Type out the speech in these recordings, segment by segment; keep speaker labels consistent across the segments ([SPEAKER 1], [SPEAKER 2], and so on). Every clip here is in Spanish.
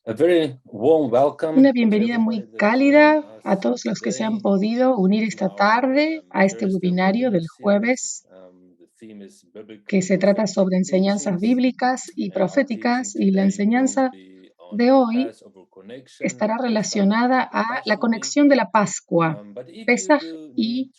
[SPEAKER 1] A very warm welcome
[SPEAKER 2] Una
[SPEAKER 1] to
[SPEAKER 2] bienvenida
[SPEAKER 1] everybody
[SPEAKER 2] muy
[SPEAKER 1] that's joining
[SPEAKER 2] cálida a
[SPEAKER 1] us
[SPEAKER 2] todos los que se han
[SPEAKER 1] today
[SPEAKER 2] podido unir
[SPEAKER 1] in
[SPEAKER 2] esta
[SPEAKER 1] our
[SPEAKER 2] tarde a este
[SPEAKER 1] Thursday
[SPEAKER 2] webinario del
[SPEAKER 1] webinar series.
[SPEAKER 2] jueves
[SPEAKER 1] The theme is
[SPEAKER 2] que
[SPEAKER 1] biblical
[SPEAKER 2] se trata
[SPEAKER 1] prophetic
[SPEAKER 2] sobre enseñanzas
[SPEAKER 1] teachings,
[SPEAKER 2] bíblicas y
[SPEAKER 1] and our teaching
[SPEAKER 2] proféticas, y la
[SPEAKER 1] today will
[SPEAKER 2] enseñanza
[SPEAKER 1] be on
[SPEAKER 2] de
[SPEAKER 1] the
[SPEAKER 2] hoy
[SPEAKER 1] Passover connection,
[SPEAKER 2] estará
[SPEAKER 1] Pesach
[SPEAKER 2] relacionada
[SPEAKER 1] and the
[SPEAKER 2] a la
[SPEAKER 1] Passion Week.
[SPEAKER 2] conexión de la Pascua,
[SPEAKER 1] But if you
[SPEAKER 2] Pesaj
[SPEAKER 1] do need
[SPEAKER 2] y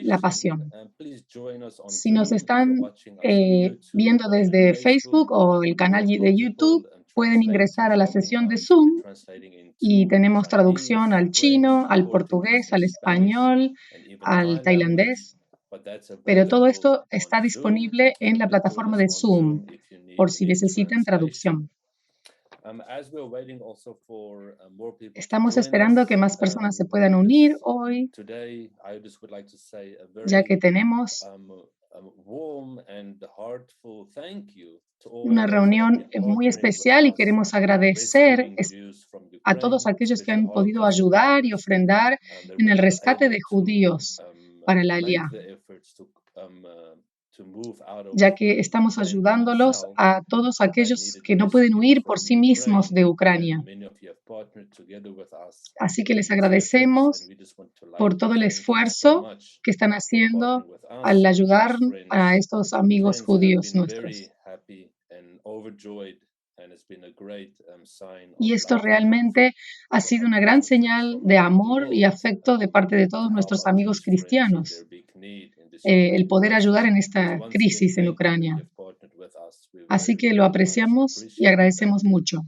[SPEAKER 2] la
[SPEAKER 1] translation,
[SPEAKER 2] Pasión.
[SPEAKER 1] please join us on
[SPEAKER 2] Si nos
[SPEAKER 1] Zoom. If you're
[SPEAKER 2] están
[SPEAKER 1] watching us on YouTube
[SPEAKER 2] viendo
[SPEAKER 1] or on
[SPEAKER 2] desde
[SPEAKER 1] Facebook,
[SPEAKER 2] Facebook o el
[SPEAKER 1] we
[SPEAKER 2] canal
[SPEAKER 1] have
[SPEAKER 2] de YouTube,
[SPEAKER 1] multiple
[SPEAKER 2] pueden ingresar
[SPEAKER 1] translators
[SPEAKER 2] a la
[SPEAKER 1] helping
[SPEAKER 2] sesión de
[SPEAKER 1] us with
[SPEAKER 2] Zoom
[SPEAKER 1] translating
[SPEAKER 2] y
[SPEAKER 1] into
[SPEAKER 2] tenemos traducción
[SPEAKER 1] Chinese,
[SPEAKER 2] al chino,
[SPEAKER 1] French,
[SPEAKER 2] al
[SPEAKER 1] Portuguese,
[SPEAKER 2] portugués,
[SPEAKER 1] and
[SPEAKER 2] al
[SPEAKER 1] Spanish,
[SPEAKER 2] español,
[SPEAKER 1] and even
[SPEAKER 2] al
[SPEAKER 1] Thai language.
[SPEAKER 2] tailandés,
[SPEAKER 1] But that's
[SPEAKER 2] pero todo
[SPEAKER 1] available
[SPEAKER 2] esto
[SPEAKER 1] on
[SPEAKER 2] está
[SPEAKER 1] Zoom.
[SPEAKER 2] disponible en
[SPEAKER 1] So
[SPEAKER 2] la
[SPEAKER 1] please join
[SPEAKER 2] plataforma
[SPEAKER 1] us
[SPEAKER 2] de
[SPEAKER 1] on Zoom
[SPEAKER 2] Zoom,
[SPEAKER 1] if you
[SPEAKER 2] por
[SPEAKER 1] need
[SPEAKER 2] si necesitan
[SPEAKER 1] translation.
[SPEAKER 2] traducción.
[SPEAKER 1] As we're waiting also for more people to
[SPEAKER 2] Estamos
[SPEAKER 1] join
[SPEAKER 2] esperando que
[SPEAKER 1] us,
[SPEAKER 2] más personas se puedan unir hoy,
[SPEAKER 1] today I just would like to say a
[SPEAKER 2] ya que
[SPEAKER 1] very
[SPEAKER 2] tenemos
[SPEAKER 1] warm and heartful thank you to all
[SPEAKER 2] una
[SPEAKER 1] of those that have
[SPEAKER 2] reunión
[SPEAKER 1] been
[SPEAKER 2] muy
[SPEAKER 1] partnering with
[SPEAKER 2] especial y
[SPEAKER 1] us
[SPEAKER 2] queremos
[SPEAKER 1] in
[SPEAKER 2] agradecer
[SPEAKER 1] rescuing Jews from
[SPEAKER 2] a todos
[SPEAKER 1] Ukraine,
[SPEAKER 2] aquellos que
[SPEAKER 1] especially
[SPEAKER 2] han podido
[SPEAKER 1] Holocaust
[SPEAKER 2] ayudar y
[SPEAKER 1] survivors.
[SPEAKER 2] ofrendar
[SPEAKER 1] That
[SPEAKER 2] en el
[SPEAKER 1] were
[SPEAKER 2] rescate
[SPEAKER 1] able
[SPEAKER 2] de
[SPEAKER 1] to
[SPEAKER 2] judíos para la
[SPEAKER 1] make
[SPEAKER 2] Aliyah,
[SPEAKER 1] the efforts to move out of
[SPEAKER 2] ya que estamos
[SPEAKER 1] Ukraine by
[SPEAKER 2] ayudándolos
[SPEAKER 1] themselves
[SPEAKER 2] a todos
[SPEAKER 1] and
[SPEAKER 2] aquellos
[SPEAKER 1] needed
[SPEAKER 2] que no pueden
[SPEAKER 1] rescue
[SPEAKER 2] huir por
[SPEAKER 1] from
[SPEAKER 2] sí mismos
[SPEAKER 1] Ukraine.
[SPEAKER 2] de
[SPEAKER 1] And
[SPEAKER 2] Ucrania.
[SPEAKER 1] many of you have partnered together with us
[SPEAKER 2] Así que les
[SPEAKER 1] in this effort, and
[SPEAKER 2] agradecemos
[SPEAKER 1] we just want to
[SPEAKER 2] por todo el
[SPEAKER 1] thank you so
[SPEAKER 2] esfuerzo
[SPEAKER 1] much
[SPEAKER 2] que están
[SPEAKER 1] for
[SPEAKER 2] haciendo
[SPEAKER 1] partnering with
[SPEAKER 2] al
[SPEAKER 1] us. Our
[SPEAKER 2] ayudar
[SPEAKER 1] Jewish
[SPEAKER 2] a estos amigos
[SPEAKER 1] friends have
[SPEAKER 2] judíos
[SPEAKER 1] been very
[SPEAKER 2] nuestros.
[SPEAKER 1] happy and overjoyed, and it's been a great sign of
[SPEAKER 2] Y esto
[SPEAKER 1] love and comfort
[SPEAKER 2] realmente ha
[SPEAKER 1] to
[SPEAKER 2] sido
[SPEAKER 1] our
[SPEAKER 2] una gran
[SPEAKER 1] participants
[SPEAKER 2] señal
[SPEAKER 1] from
[SPEAKER 2] de
[SPEAKER 1] around the
[SPEAKER 2] amor y
[SPEAKER 1] world
[SPEAKER 2] afecto de parte de todos
[SPEAKER 1] to help
[SPEAKER 2] nuestros
[SPEAKER 1] our
[SPEAKER 2] amigos
[SPEAKER 1] Jewish friends in their
[SPEAKER 2] cristianos,
[SPEAKER 1] big need in this
[SPEAKER 2] el
[SPEAKER 1] Ukrainian
[SPEAKER 2] poder ayudar
[SPEAKER 1] crisis.
[SPEAKER 2] en
[SPEAKER 1] So
[SPEAKER 2] esta
[SPEAKER 1] once again,
[SPEAKER 2] crisis en
[SPEAKER 1] thank you that you
[SPEAKER 2] Ucrania.
[SPEAKER 1] have partnered with us. We
[SPEAKER 2] Así
[SPEAKER 1] very,
[SPEAKER 2] que lo
[SPEAKER 1] very much
[SPEAKER 2] apreciamos y
[SPEAKER 1] appreciate that.
[SPEAKER 2] agradecemos mucho.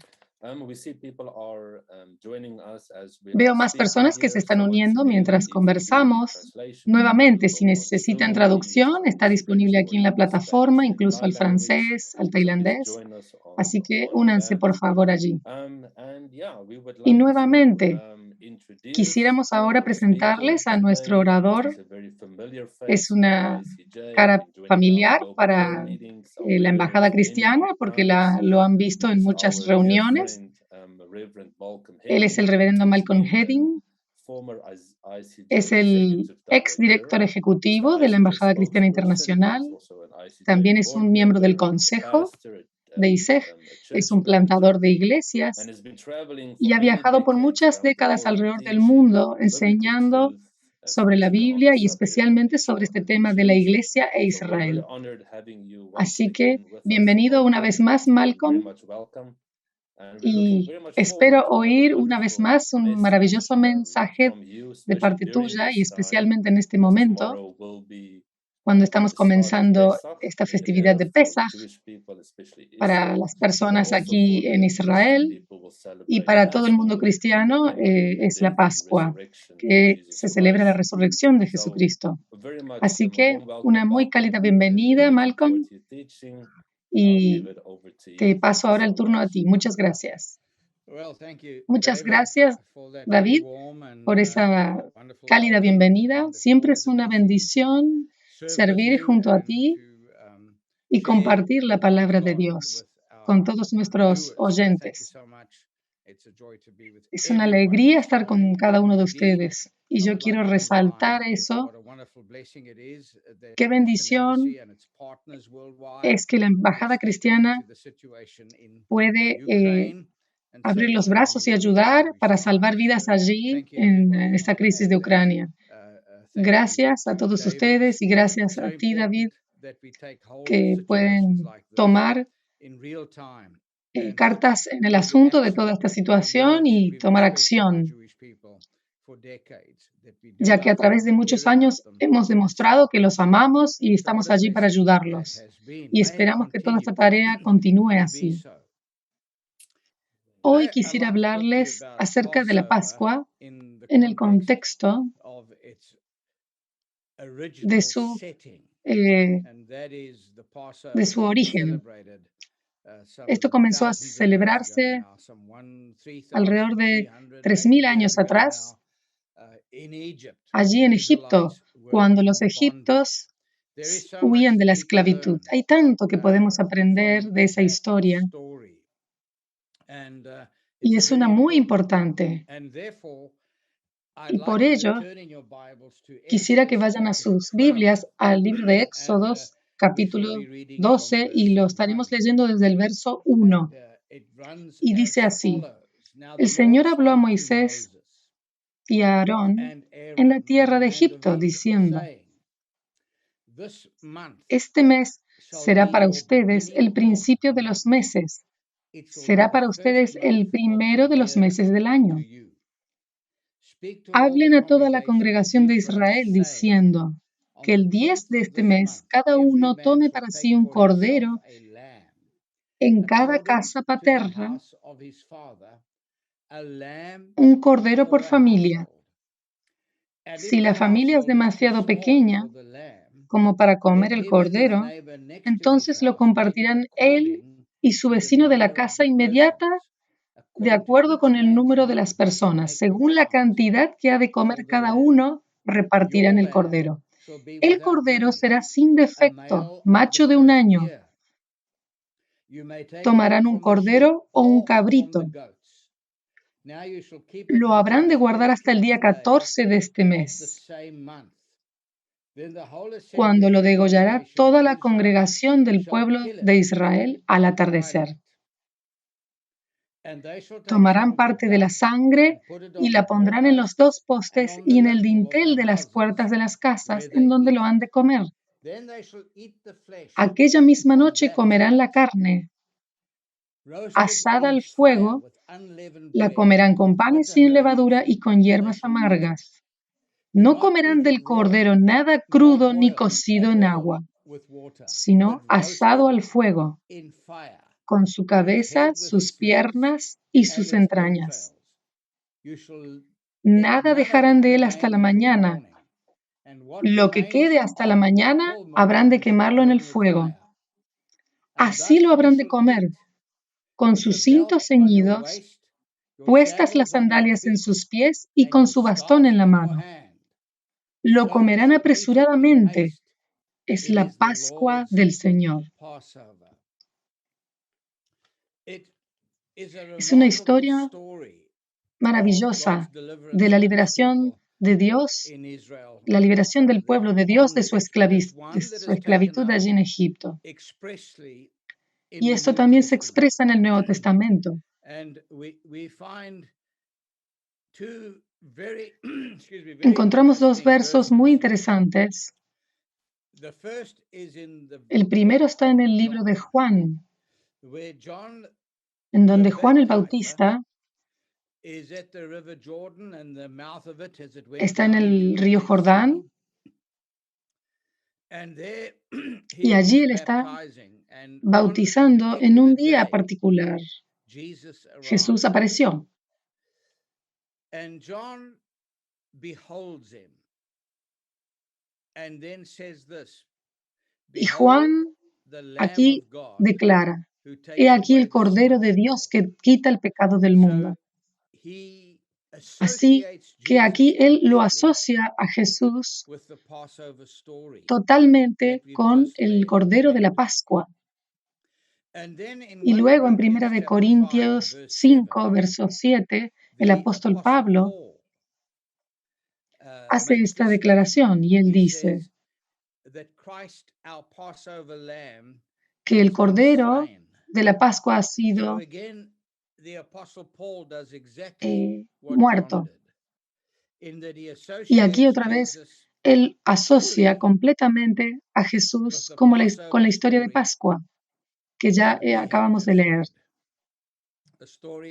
[SPEAKER 1] We see people are joining us as we
[SPEAKER 2] Veo
[SPEAKER 1] are
[SPEAKER 2] más
[SPEAKER 1] speaking
[SPEAKER 2] personas que se
[SPEAKER 1] here.
[SPEAKER 2] están
[SPEAKER 1] So once
[SPEAKER 2] uniendo
[SPEAKER 1] again,
[SPEAKER 2] mientras
[SPEAKER 1] if you do need
[SPEAKER 2] conversamos.
[SPEAKER 1] translation
[SPEAKER 2] Nuevamente, si
[SPEAKER 1] available on
[SPEAKER 2] necesitan
[SPEAKER 1] Zoom in English,
[SPEAKER 2] traducción, está
[SPEAKER 1] French,
[SPEAKER 2] disponible
[SPEAKER 1] or
[SPEAKER 2] aquí en la
[SPEAKER 1] even Spanish
[SPEAKER 2] plataforma,
[SPEAKER 1] and
[SPEAKER 2] incluso
[SPEAKER 1] Thai
[SPEAKER 2] al
[SPEAKER 1] language.
[SPEAKER 2] francés, al
[SPEAKER 1] So please
[SPEAKER 2] tailandés.
[SPEAKER 1] join us
[SPEAKER 2] Así
[SPEAKER 1] on
[SPEAKER 2] que
[SPEAKER 1] all of
[SPEAKER 2] únanse
[SPEAKER 1] that.
[SPEAKER 2] por favor allí.
[SPEAKER 1] And yeah, we would
[SPEAKER 2] Y
[SPEAKER 1] like to
[SPEAKER 2] nuevamente,
[SPEAKER 1] introduce
[SPEAKER 2] quisiéramos ahora
[SPEAKER 1] our speaker
[SPEAKER 2] presentarles a nuestro
[SPEAKER 1] today.
[SPEAKER 2] orador.
[SPEAKER 1] He's a very familiar
[SPEAKER 2] Es
[SPEAKER 1] face for
[SPEAKER 2] una
[SPEAKER 1] ICJ,
[SPEAKER 2] cara
[SPEAKER 1] been joining our
[SPEAKER 2] familiar
[SPEAKER 1] global prayer
[SPEAKER 2] para
[SPEAKER 1] meetings, our
[SPEAKER 2] la Embajada
[SPEAKER 1] webinars many,
[SPEAKER 2] Cristiana
[SPEAKER 1] many
[SPEAKER 2] porque
[SPEAKER 1] times.
[SPEAKER 2] lo han visto en
[SPEAKER 1] Is
[SPEAKER 2] muchas
[SPEAKER 1] our dear
[SPEAKER 2] reuniones.
[SPEAKER 1] friend, Reverend Malcolm
[SPEAKER 2] Él es el
[SPEAKER 1] Heading.
[SPEAKER 2] reverendo
[SPEAKER 1] He's
[SPEAKER 2] Malcolm
[SPEAKER 1] the
[SPEAKER 2] Heading.
[SPEAKER 1] former ICJ
[SPEAKER 2] Es el
[SPEAKER 1] Executive
[SPEAKER 2] ex director
[SPEAKER 1] Director. He's the
[SPEAKER 2] ejecutivo de la
[SPEAKER 1] ICJ
[SPEAKER 2] Embajada Cristiana
[SPEAKER 1] spokesperson.
[SPEAKER 2] Internacional.
[SPEAKER 1] He's also an ICJ
[SPEAKER 2] También es
[SPEAKER 1] board
[SPEAKER 2] un miembro del
[SPEAKER 1] member, a
[SPEAKER 2] consejo
[SPEAKER 1] pastor,
[SPEAKER 2] de ISEG.
[SPEAKER 1] a
[SPEAKER 2] Es
[SPEAKER 1] church
[SPEAKER 2] un plantador
[SPEAKER 1] planter,
[SPEAKER 2] de iglesias
[SPEAKER 1] and has been traveling for
[SPEAKER 2] y ha
[SPEAKER 1] many
[SPEAKER 2] viajado por
[SPEAKER 1] decades
[SPEAKER 2] muchas
[SPEAKER 1] around the
[SPEAKER 2] décadas
[SPEAKER 1] world
[SPEAKER 2] alrededor del
[SPEAKER 1] teaching
[SPEAKER 2] mundo
[SPEAKER 1] biblical
[SPEAKER 2] enseñando
[SPEAKER 1] truth,
[SPEAKER 2] sobre la
[SPEAKER 1] especially on
[SPEAKER 2] Biblia
[SPEAKER 1] the
[SPEAKER 2] y
[SPEAKER 1] subject of
[SPEAKER 2] especialmente sobre
[SPEAKER 1] Israel
[SPEAKER 2] este
[SPEAKER 1] and the
[SPEAKER 2] tema de la
[SPEAKER 1] Jews.
[SPEAKER 2] Iglesia e
[SPEAKER 1] So we're very
[SPEAKER 2] Israel.
[SPEAKER 1] honored having you once
[SPEAKER 2] Así que
[SPEAKER 1] again with us,
[SPEAKER 2] bienvenido una vez
[SPEAKER 1] Malcolm.
[SPEAKER 2] más,
[SPEAKER 1] Very
[SPEAKER 2] Malcolm,
[SPEAKER 1] much welcome. And we're looking
[SPEAKER 2] y
[SPEAKER 1] very much forward
[SPEAKER 2] espero
[SPEAKER 1] to another
[SPEAKER 2] oír una vez
[SPEAKER 1] wonderful
[SPEAKER 2] más un
[SPEAKER 1] message
[SPEAKER 2] maravilloso mensaje
[SPEAKER 1] from you,
[SPEAKER 2] de
[SPEAKER 1] especially
[SPEAKER 2] parte
[SPEAKER 1] during
[SPEAKER 2] tuya y
[SPEAKER 1] this time,
[SPEAKER 2] especialmente en este
[SPEAKER 1] as
[SPEAKER 2] momento,
[SPEAKER 1] tomorrow will be
[SPEAKER 2] cuando estamos
[SPEAKER 1] the start of
[SPEAKER 2] comenzando
[SPEAKER 1] Pesach
[SPEAKER 2] esta
[SPEAKER 1] in the area
[SPEAKER 2] festividad de
[SPEAKER 1] for the
[SPEAKER 2] Pesaj
[SPEAKER 1] Jewish people, especially
[SPEAKER 2] para
[SPEAKER 1] Israel,
[SPEAKER 2] las
[SPEAKER 1] but
[SPEAKER 2] personas
[SPEAKER 1] also for
[SPEAKER 2] aquí en
[SPEAKER 1] the Christian
[SPEAKER 2] Israel
[SPEAKER 1] people will
[SPEAKER 2] y
[SPEAKER 1] celebrate
[SPEAKER 2] para todo el mundo
[SPEAKER 1] Passover,
[SPEAKER 2] cristiano
[SPEAKER 1] remembering the
[SPEAKER 2] es la
[SPEAKER 1] death and
[SPEAKER 2] Pascua,
[SPEAKER 1] resurrection of
[SPEAKER 2] que
[SPEAKER 1] Jesus
[SPEAKER 2] se celebra la
[SPEAKER 1] Christ.
[SPEAKER 2] resurrección de
[SPEAKER 1] So
[SPEAKER 2] Jesucristo.
[SPEAKER 1] very much
[SPEAKER 2] Así
[SPEAKER 1] a
[SPEAKER 2] que
[SPEAKER 1] warm welcome,
[SPEAKER 2] una muy
[SPEAKER 1] Malcolm,
[SPEAKER 2] cálida
[SPEAKER 1] and
[SPEAKER 2] bienvenida,
[SPEAKER 1] looking forward
[SPEAKER 2] Malcolm,
[SPEAKER 1] to your teaching. I'll give
[SPEAKER 2] y
[SPEAKER 1] it over to you.
[SPEAKER 2] te paso
[SPEAKER 1] Thank you
[SPEAKER 2] ahora el
[SPEAKER 1] so
[SPEAKER 2] turno a
[SPEAKER 1] much.
[SPEAKER 2] ti. Muchas gracias. Muchas
[SPEAKER 3] David,
[SPEAKER 2] gracias, David, por esa cálida bienvenida. Siempre es una bendición servir junto a ti y compartir la palabra de Dios con todos nuestros oyentes. Es una alegría estar con cada uno de ustedes y yo quiero resaltar eso. Qué bendición es que la Embajada Cristiana puede abrir los brazos y ayudar para salvar vidas allí en esta crisis de Ucrania. Gracias a todos ustedes y gracias a ti, David, que pueden tomar cartas en el asunto de toda esta situación y tomar acción, ya que a través de muchos años hemos demostrado que los amamos y estamos allí para ayudarlos. Y esperamos que toda esta tarea continúe así. Hoy quisiera hablarles acerca de la Pascua en el contexto de su origen. Esto comenzó a celebrarse alrededor de 3.000 años atrás, allí en Egipto, cuando los egipcios huían de la esclavitud. Hay tanto que podemos aprender de esa historia y es una muy importante. Y por ello, quisiera que vayan a sus Biblias al libro de Éxodos, capítulo 12, y lo estaremos leyendo desde el verso 1. Y dice así: El Señor habló a Moisés y a Aarón en la tierra de Egipto, diciendo: este mes será para ustedes el principio de los meses. Será para ustedes el primero de los meses del año. Hablen a toda la congregación de Israel diciendo que el 10 de este mes cada uno tome para sí un cordero en cada casa paterna, un cordero por familia. Si la familia es demasiado pequeña como para comer el cordero, entonces lo compartirán él y su vecino de la casa inmediata de acuerdo con el número de las personas. Según la cantidad que ha de comer cada uno, repartirán el cordero. El cordero será sin defecto, macho de un año. Tomarán un cordero o un cabrito. Lo habrán de guardar hasta el día 14 de este mes, cuando lo degollará toda la congregación del pueblo de Israel al atardecer. Tomarán parte de la sangre y la pondrán en los dos postes y en el dintel de las puertas de las casas en donde lo han de comer. Aquella misma noche comerán la carne asada al fuego, la comerán con panes sin levadura y con hierbas amargas. No comerán del cordero nada crudo ni cocido en agua, sino asado al fuego, con su cabeza, sus piernas y sus entrañas. Nada dejarán de él hasta la mañana. Lo que quede hasta la mañana habrán de quemarlo en el fuego. Así lo habrán de comer, con sus cintos ceñidos, puestas las sandalias en sus pies y con su bastón en la mano. Lo comerán apresuradamente. Es la Pascua del Señor. Es una historia maravillosa de la liberación de Dios, la liberación del pueblo de Dios de su esclavitud allí en Egipto. Y esto también se expresa en el Nuevo Testamento. Encontramos dos versos muy interesantes. El primero está en el libro de Juan, en donde Juan el Bautista está en el río Jordán y allí él está bautizando en un día particular. Jesús apareció. Y Juan aquí declara: he aquí el Cordero de Dios que quita el pecado del mundo. Así que aquí él lo asocia a Jesús totalmente con el Cordero de la Pascua. Y luego en 1 Corintios 5, verso 7, el apóstol Pablo hace esta declaración y él dice que el Cordero de la Pascua ha sido muerto. Y aquí otra vez él asocia completamente a Jesús como con la historia de Pascua, que ya acabamos de leer.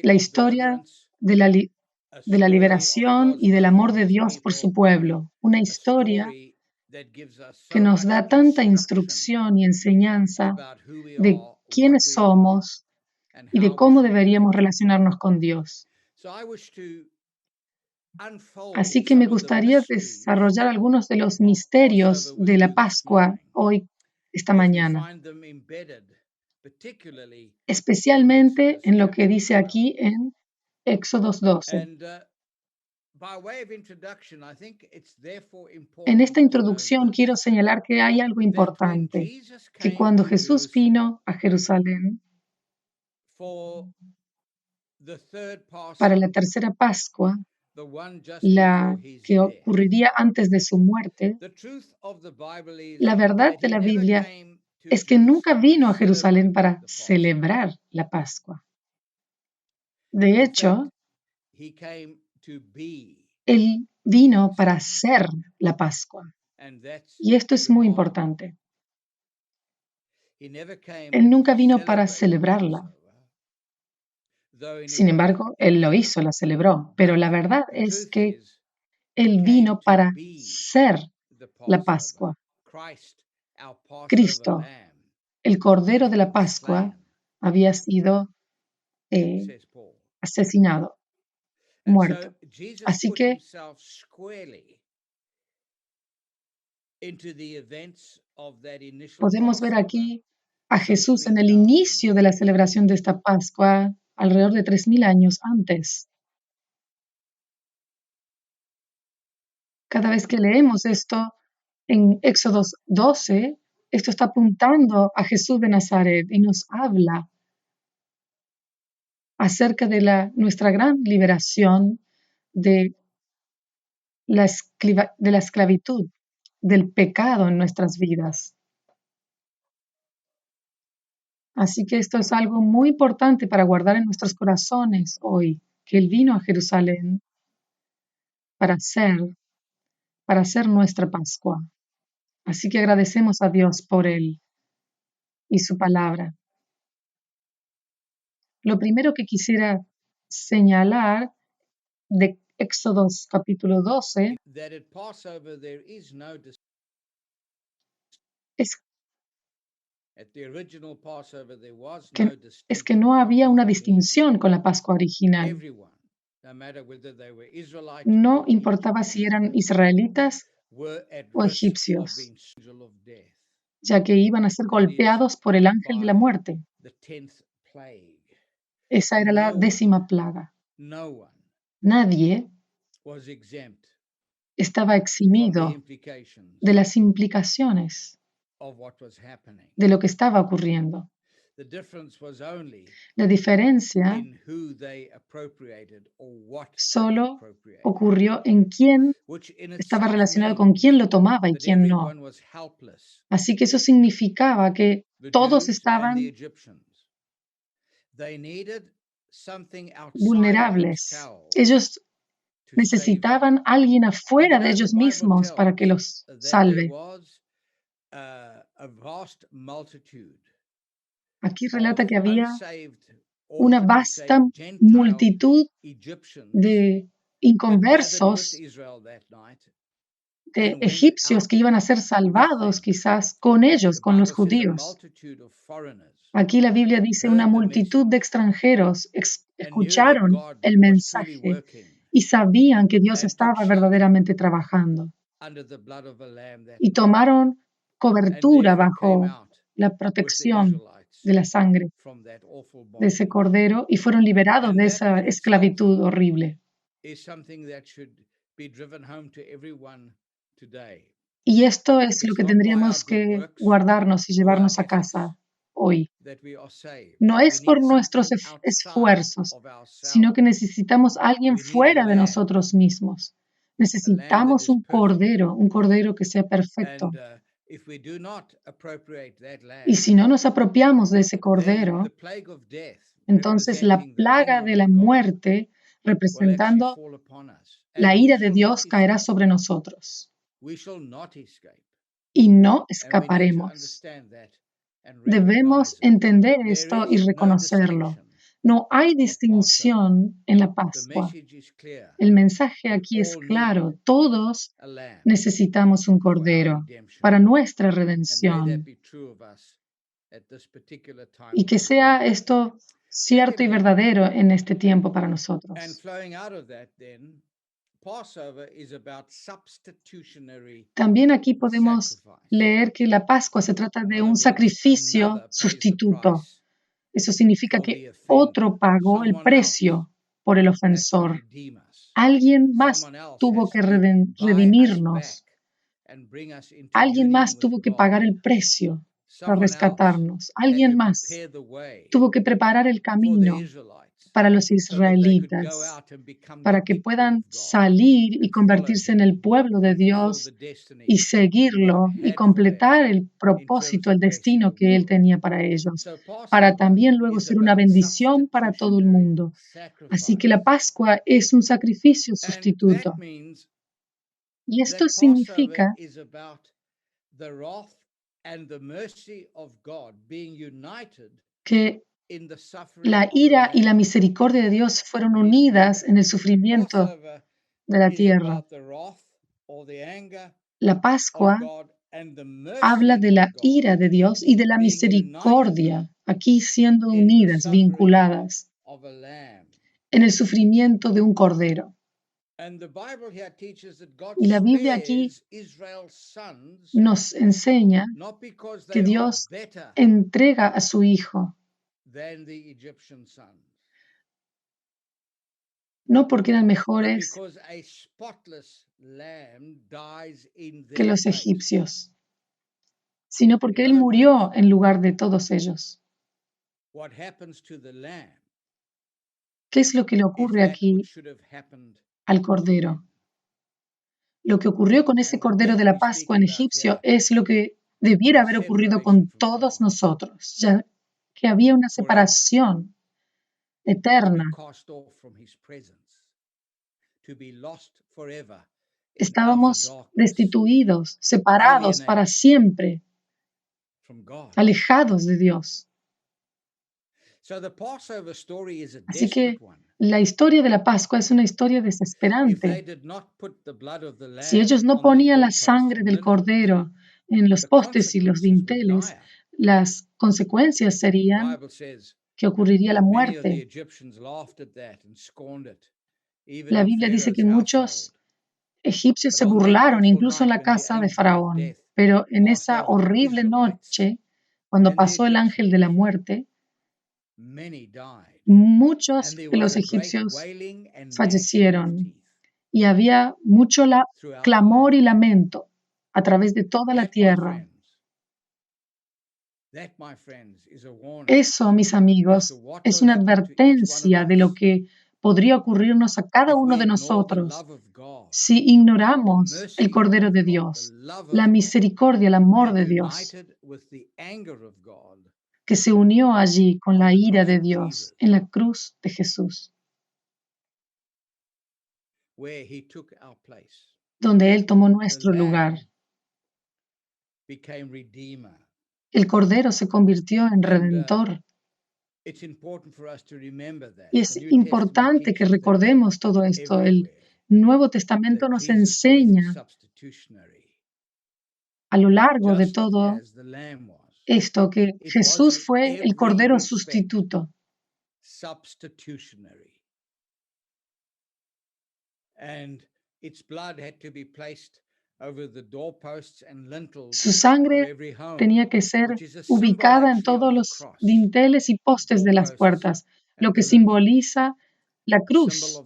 [SPEAKER 2] La historia de la liberación y del amor de Dios por su pueblo. Una historia que nos da tanta instrucción y enseñanza de quiénes somos y de cómo deberíamos relacionarnos con Dios. Así que me gustaría desarrollar algunos de los misterios de la Pascua esta mañana, especialmente en lo que dice aquí en Éxodo 12. En esta introducción quiero señalar que hay algo importante, que cuando Jesús vino a Jerusalén para la tercera Pascua, la que ocurriría antes de su muerte, la verdad de la Biblia es que nunca vino a Jerusalén para celebrar la Pascua. De hecho, Él vino para ser la Pascua. Y esto es muy importante. Él nunca vino para celebrarla. Sin embargo, Él lo hizo, la celebró. Pero la verdad es que Él vino para ser la Pascua. Cristo, el Cordero de la Pascua, había sido asesinado, muerto. Así que podemos ver aquí a Jesús en el inicio de la celebración de esta Pascua, alrededor de 3000 años antes. Cada vez que leemos esto en Éxodo 12, esto está apuntando a Jesús de Nazaret y nos habla acerca de nuestra gran liberación de la esclavitud, del pecado en nuestras vidas. Así que esto es algo muy importante para guardar en nuestros corazones hoy, que Él vino a Jerusalén para ser nuestra Pascua. Así que agradecemos a Dios por Él y su palabra. Lo primero que quisiera señalar de Éxodo capítulo 12 es que no había una distinción con la Pascua original. No importaba si eran israelitas o egipcios, ya que iban a ser golpeados por el ángel de la muerte. Esa era la 10ª plaga. Nadie estaba eximido de las implicaciones de lo que estaba ocurriendo. La diferencia solo ocurrió en quién estaba relacionado con quién lo tomaba y quién no. Así que eso significaba que todos estaban vulnerables. Ellos necesitaban a alguien afuera de ellos mismos para que los salve. Aquí relata que había una vasta multitud de inconversos, de egipcios que iban a ser salvados quizás con ellos, con los judíos. Aquí la Biblia dice una multitud de extranjeros escucharon el mensaje y sabían que Dios estaba verdaderamente trabajando. Y tomaron cobertura bajo la protección de la sangre de ese cordero y fueron liberados de esa esclavitud horrible. Y esto es lo que tendríamos que guardarnos y llevarnos a casa hoy. No es por nuestros esfuerzos, sino que necesitamos a alguien fuera de nosotros mismos. Necesitamos un cordero que sea perfecto. Y si no nos apropiamos de ese cordero, entonces la plaga de la muerte, representando la ira de Dios, caerá sobre nosotros. Y no escaparemos. Debemos entender esto y reconocerlo. No hay distinción en la Pascua. El mensaje aquí es claro. Todos necesitamos un cordero para nuestra redención. Y que sea esto cierto y verdadero en este tiempo para nosotros. También aquí podemos leer que la Pascua se trata de un sacrificio sustituto. Eso significa que otro pagó el precio por el ofensor. Alguien más tuvo que redimirnos. Alguien más tuvo que pagar el precio para rescatarnos. Alguien más tuvo que preparar el camino para los israelitas, para que puedan salir y convertirse en el pueblo de Dios y seguirlo y completar el propósito, el destino que Él tenía para ellos, para también luego ser una bendición para todo el mundo. Así que la Pascua es un sacrificio sustituto. Y esto significa que la ira y la misericordia de Dios fueron unidas en el sufrimiento de la tierra. La Pascua habla de la ira de Dios y de la misericordia, aquí siendo unidas, vinculadas, en el sufrimiento de un cordero. Y la Biblia aquí nos enseña que Dios entrega a su Hijo, no porque eran mejores que los egipcios, sino porque Él murió en lugar de todos ellos. ¿Qué es lo que le ocurre aquí al Cordero? Lo que ocurrió con ese Cordero de la Pascua en egipcio es lo que debiera haber ocurrido con todos nosotros, ya que había una separación eterna. Estábamos destituidos, separados para siempre, alejados de Dios. Así que la historia de la Pascua es una historia desesperante. Si ellos no ponían la sangre del cordero en los postes y los dinteles, las consecuencias serían que ocurriría la muerte. La Biblia dice que muchos egipcios se burlaron, incluso en la casa de Faraón. Pero en esa horrible noche, cuando pasó el ángel de la muerte, muchos de los egipcios fallecieron y había mucho clamor y lamento a través de toda la tierra. Eso, mis amigos, es una advertencia de lo que podría ocurrirnos a cada uno de nosotros si ignoramos el Cordero de Dios, la misericordia, el amor de Dios, que se unió allí con la ira de Dios en la cruz de Jesús, donde Él tomó nuestro lugar. El Cordero se convirtió en Redentor. Y es importante que recordemos todo esto. El Nuevo Testamento nos enseña a lo largo de todo esto que Jesús fue el Cordero sustituto. Su sangre tenía que ser ubicada en todos los dinteles y postes de las puertas, lo que simboliza la cruz,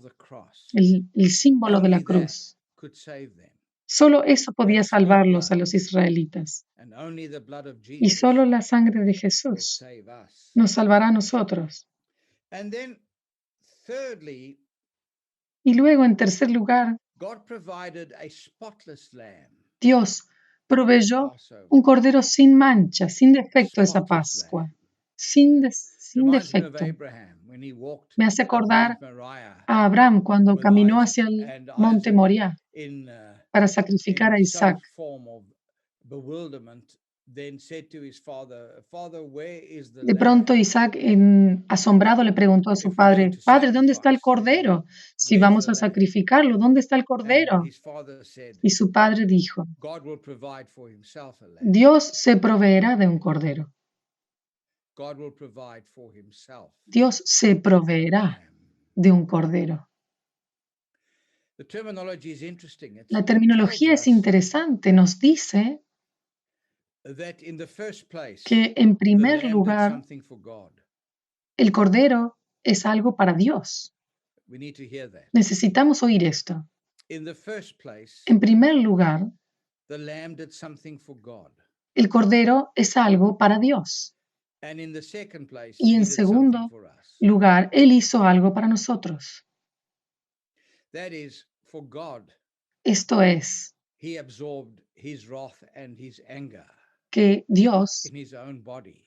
[SPEAKER 2] el símbolo de la cruz. Solo eso podía salvarlos a los israelitas. Y solo la sangre de Jesús nos salvará a nosotros. Y luego, en tercer lugar, Dios proveyó un cordero sin mancha, sin defecto esa Pascua, sin defecto. Me hace acordar a Abraham cuando caminó hacia el monte Moriah para sacrificar a Isaac. De pronto Isaac, asombrado, le preguntó a su padre: Padre, ¿dónde está el cordero? Si vamos a sacrificarlo, ¿dónde está el cordero? Y su padre dijo: Dios se proveerá de un cordero. Dios se proveerá de un cordero. La terminología es interesante. Nos dice que en primer lugar el cordero es algo para Dios. Necesitamos oír esto. En primer lugar, el cordero es algo para Dios. Y en segundo lugar, Él hizo algo para nosotros.
[SPEAKER 3] That is, for God,
[SPEAKER 2] Esto es,
[SPEAKER 3] He absorbed His wrath and His anger
[SPEAKER 2] que Dios
[SPEAKER 3] in His own body.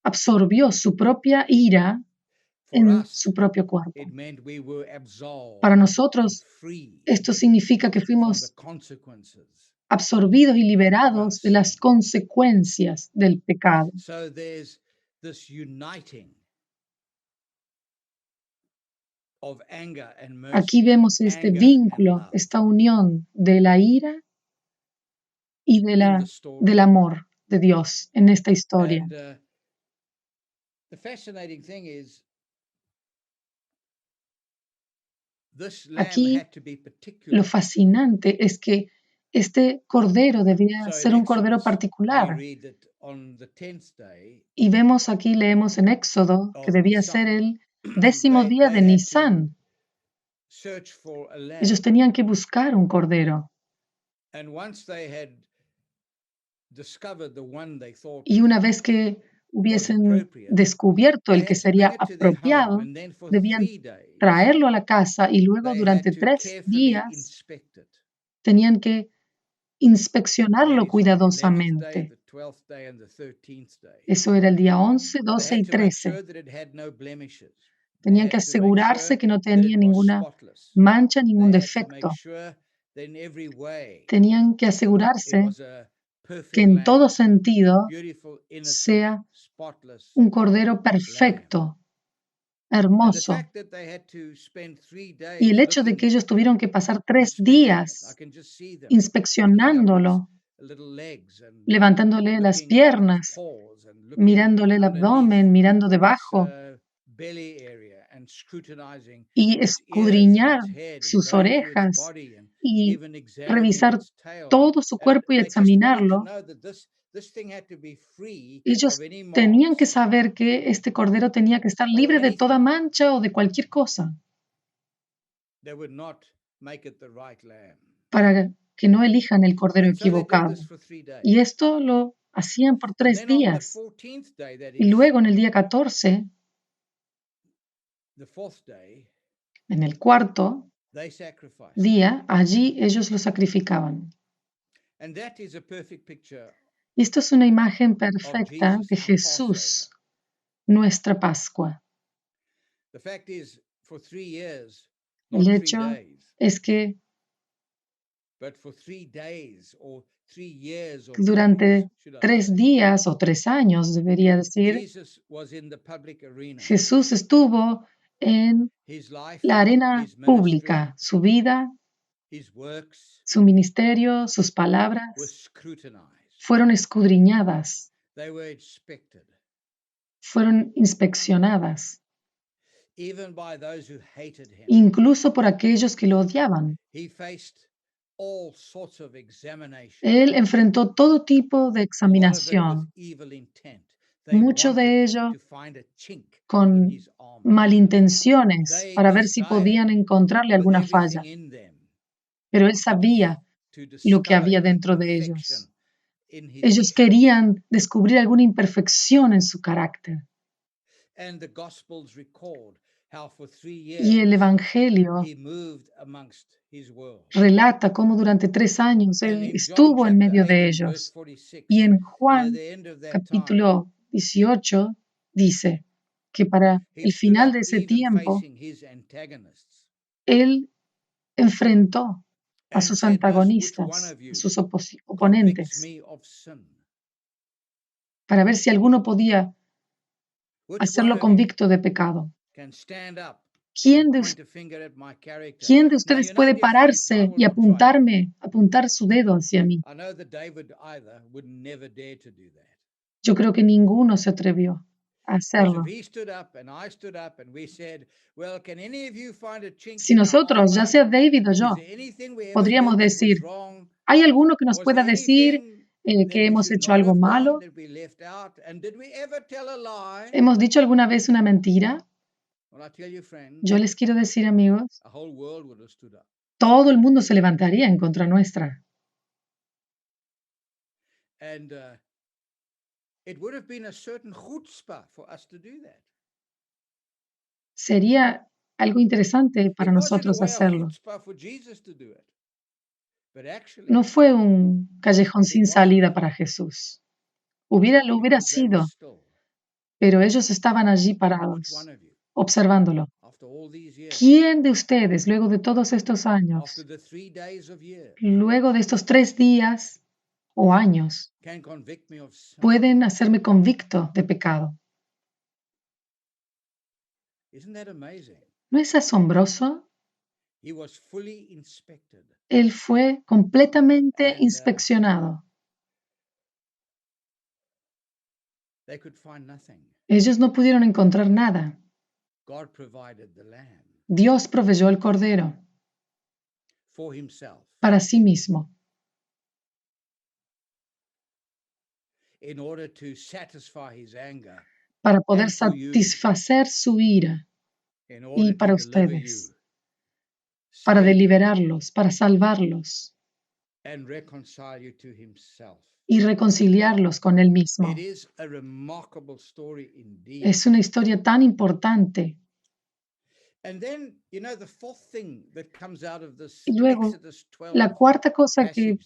[SPEAKER 2] absorbió su propia ira
[SPEAKER 3] For
[SPEAKER 2] en
[SPEAKER 3] us,
[SPEAKER 2] su propio cuerpo.
[SPEAKER 3] it meant we were absolved
[SPEAKER 2] Para
[SPEAKER 3] and
[SPEAKER 2] nosotros,
[SPEAKER 3] free
[SPEAKER 2] esto significa que
[SPEAKER 3] from the
[SPEAKER 2] fuimos
[SPEAKER 3] consequences.
[SPEAKER 2] absorbidos y liberados de las consecuencias del pecado.
[SPEAKER 3] So there's this uniting of anger and mercy.
[SPEAKER 2] Aquí vemos este
[SPEAKER 3] anger
[SPEAKER 2] vínculo,
[SPEAKER 3] and love
[SPEAKER 2] esta unión de la ira y
[SPEAKER 3] in the story.
[SPEAKER 2] del amor de Dios en esta historia.
[SPEAKER 3] And the fascinating thing is, this lamb
[SPEAKER 2] Aquí
[SPEAKER 3] had to be particular.
[SPEAKER 2] lo fascinante es que este cordero debía
[SPEAKER 3] So
[SPEAKER 2] ser
[SPEAKER 3] in
[SPEAKER 2] un cordero
[SPEAKER 3] Exodus, we
[SPEAKER 2] particular.
[SPEAKER 3] read that on the 10th day
[SPEAKER 2] Y vemos aquí, leemos en Éxodo, que
[SPEAKER 3] of
[SPEAKER 2] debía
[SPEAKER 3] Nisan,
[SPEAKER 2] ser el 10º día de
[SPEAKER 3] they had to
[SPEAKER 2] Nisán.
[SPEAKER 3] search for a lamb.
[SPEAKER 2] Ellos tenían que buscar un cordero.
[SPEAKER 3] And once they had discovered the one they thought
[SPEAKER 2] Y una vez que hubiesen descubierto el que sería apropiado, debían traerlo a la casa y luego durante 3 días tenían que inspeccionarlo cuidadosamente. Eso era el día 11, 12 y 13. Tenían que asegurarse que no tenía ninguna mancha, ningún defecto. Tenían que asegurarse que en todo sentido sea un cordero perfecto, hermoso. Y el hecho de que ellos tuvieron que pasar 3 días inspeccionándolo, levantándole las piernas, mirándole el abdomen, mirando debajo y escudriñar sus orejas y revisar todo su cuerpo y examinarlo. Ellos tenían que saber que este cordero tenía que estar libre de toda mancha o de cualquier cosa para que no elijan el cordero equivocado. Y esto lo hacían por 3 días. Y luego en el día 14, en el 4º día, allí ellos lo sacrificaban. Y esto es una imagen perfecta de Jesús, nuestra Pascua. El hecho es que durante 3 días o 3 años, debería decir, Jesús estuvo en la arena pública. Su vida, su ministerio, sus palabras fueron escudriñadas, fueron inspeccionadas, incluso por aquellos que lo odiaban. Él enfrentó todo tipo de examinación, mucho de ello con malintenciones para ver si podían encontrarle alguna falla. Pero él sabía lo que había dentro de ellos. Ellos querían descubrir alguna imperfección en su carácter. Y el Evangelio relata cómo durante 3 años él estuvo en medio de ellos. Y en Juan capítulo 18 dice que para el final de ese tiempo, él enfrentó a sus antagonistas, a sus oponentes, para ver si alguno podía hacerlo convicto de pecado. ¿Quién de ustedes puede pararse y apuntar su dedo hacia mí? Yo creo que ninguno se atrevió a hacerlo. Si nosotros, ya sea David o yo, podríamos decir, ¿hay alguno que nos pueda decir que hemos hecho algo malo? ¿Hemos dicho alguna vez una mentira? Yo les quiero decir, amigos, todo el mundo se levantaría en contra nuestra. Sería algo interesante para nosotros hacerlo. No fue un callejón sin salida para Jesús. Lo hubiera sido, pero ellos estaban allí parados, observándolo. ¿Quién de ustedes, luego de todos estos años, luego de estos 3 días o años, pueden hacerme convicto de pecado? ¿No es asombroso? Él fue completamente inspeccionado. Ellos no pudieron encontrar nada. Dios proveyó el cordero para sí mismo, para poder satisfacer su ira, y para ustedes, para deliberarlos, para salvarlos y reconciliarlos con Él mismo. Es una historia tan importante. Y luego, la cuarta cosa que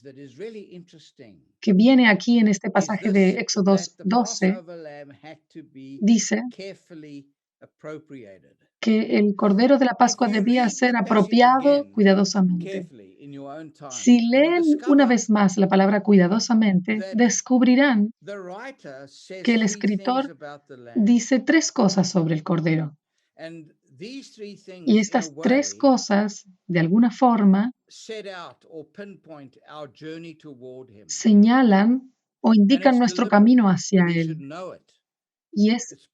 [SPEAKER 2] viene aquí en este pasaje de Éxodo 12 dice que el Cordero de la Pascua debía ser apropiado cuidadosamente. Si leen una vez más la palabra cuidadosamente, descubrirán que el escritor dice 3 cosas sobre el Cordero. Y estas 3 cosas, de alguna forma, señalan o indican nuestro camino hacia Él. Y es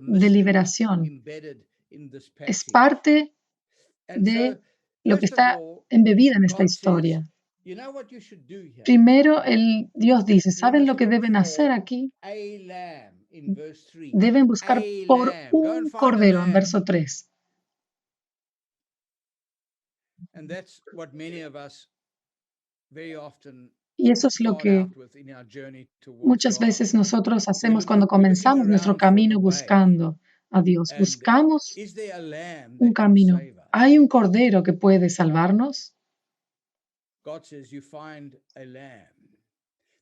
[SPEAKER 2] de liberación. Es parte de lo que está embebida en esta historia. Primero, Dios dice, ¿saben lo que deben hacer aquí? Deben buscar por un cordero, en verso 3. Y eso es lo que muchas veces nosotros hacemos cuando comenzamos nuestro camino buscando a Dios. Buscamos un camino. ¿Hay un cordero que puede salvarnos?